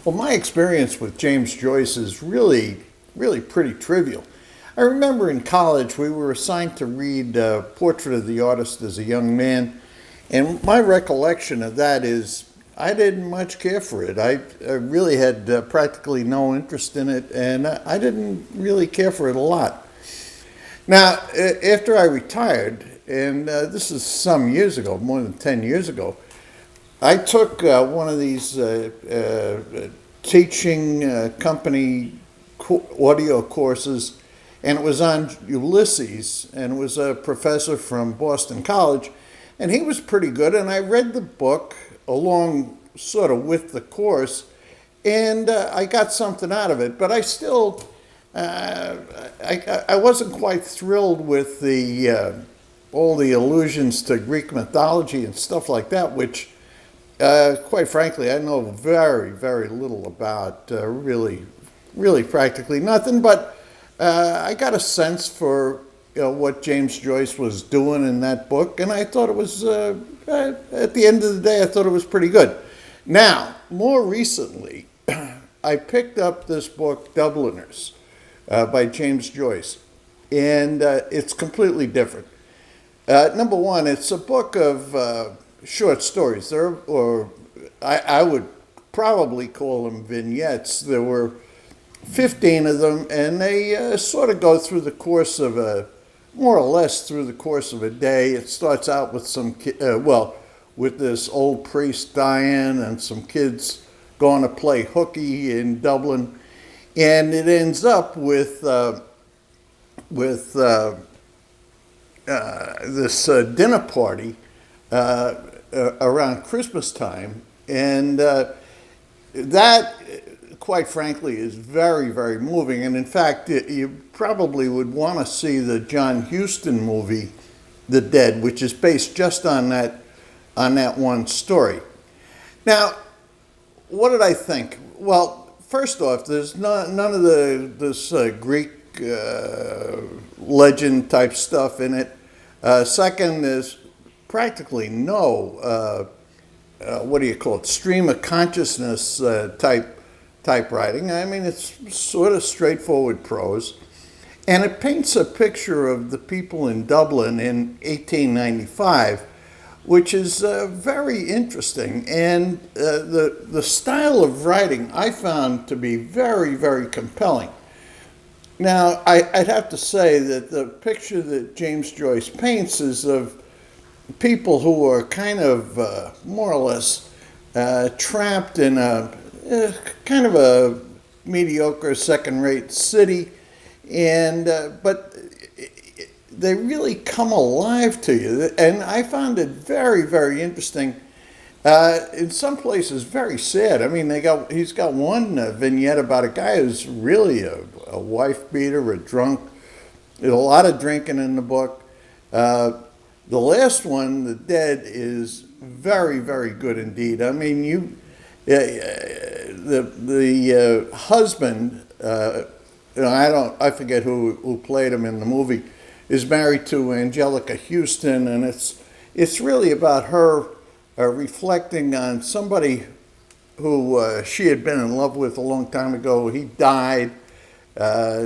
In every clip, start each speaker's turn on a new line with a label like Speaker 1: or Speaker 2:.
Speaker 1: Well, my experience with James Joyce is really pretty trivial. I remember in college we were assigned to read Portrait of the Artist as a Young Man, and my recollection of that is I didn't much care for it. I really had practically no interest in it, and I didn't really care for it a lot. Now, after I retired, and this is some years ago, more than 10 years ago, I took one of these teaching company audio courses, and it was on Ulysses, and it was a professor from Boston College, and he was pretty good, and I read the book along sort of with the course, and I got something out of it, but I still, I wasn't quite thrilled with the all the allusions to Greek mythology and stuff like that, which quite frankly, I know very little about, really practically nothing, but I got a sense for what James Joyce was doing in that book, and I thought it was, at the end of the day, I thought it was pretty good. Now, more recently, I picked up this book, Dubliners, by James Joyce, and it's completely different. Number one, it's a book of short stories. I would probably call them vignettes. There were 15 of them, and they sort of go through the course of more or less through the course of a day. It starts out with with this old priest dying and some kids going to play hooky in Dublin, and it ends up with this dinner party around Christmas time, and that, quite frankly, is very moving. And in fact, you probably would want to see the John Huston movie, The Dead, which is based just on that one story. Now, what did I think? Well, first off, there's none of this Greek legend type stuff in it. Second, there's practically no stream of consciousness type writing. I mean, it's sort of straightforward prose, and it paints a picture of the people in Dublin in 1895, which is very interesting. And the style of writing I found to be very compelling. Now, I'd have to say that the picture that James Joyce paints is of people who are kind of more or less trapped in a kind of a mediocre second-rate city, and but they really come alive to you, and I found it very interesting. In some places, very sad. I mean, he's got one vignette about a guy who's really a wife beater, a drunk. There's a lot of drinking in the book. The last one, The Dead, is very good indeed. I mean, the husband, I forget who played him in the movie, is married to Angelica Houston, and it's really about her reflecting on somebody who she had been in love with a long time ago. He died.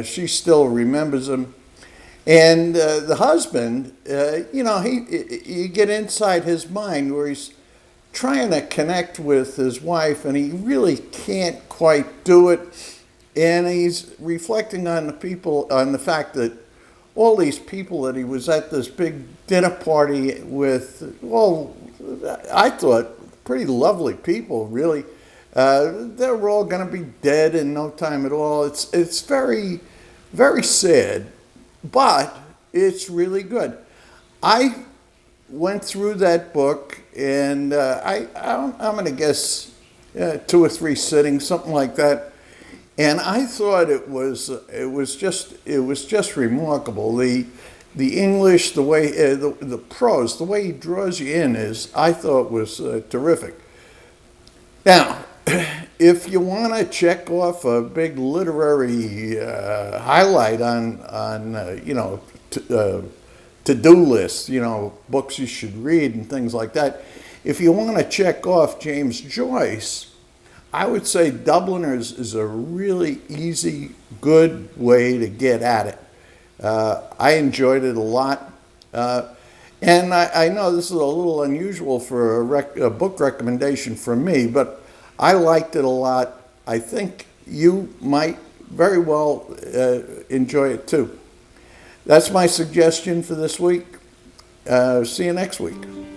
Speaker 1: She still remembers him. And the husband, you get inside his mind where he's trying to connect with his wife, and he really can't quite do it. And he's reflecting on the fact that all these people that he was at this big dinner party with, well, I thought pretty lovely people, really. They were all going to be dead in no time at all. It's very sad, but it's really good. I went through that book, and I'm going to guess 2 or 3 sittings, something like that. And I thought it was just remarkable. The English, the way the prose, the way he draws you in I thought was terrific. Now, if you want to check off a big literary highlight on to-do lists, books you should read and things like that, if you want to check off James Joyce, I would say Dubliners is a really easy, good way to get at it. I enjoyed it a lot. And I know this is a little unusual for a book recommendation from me, but I liked it a lot. I think you might very well enjoy it too. That's my suggestion for this week. See you next week.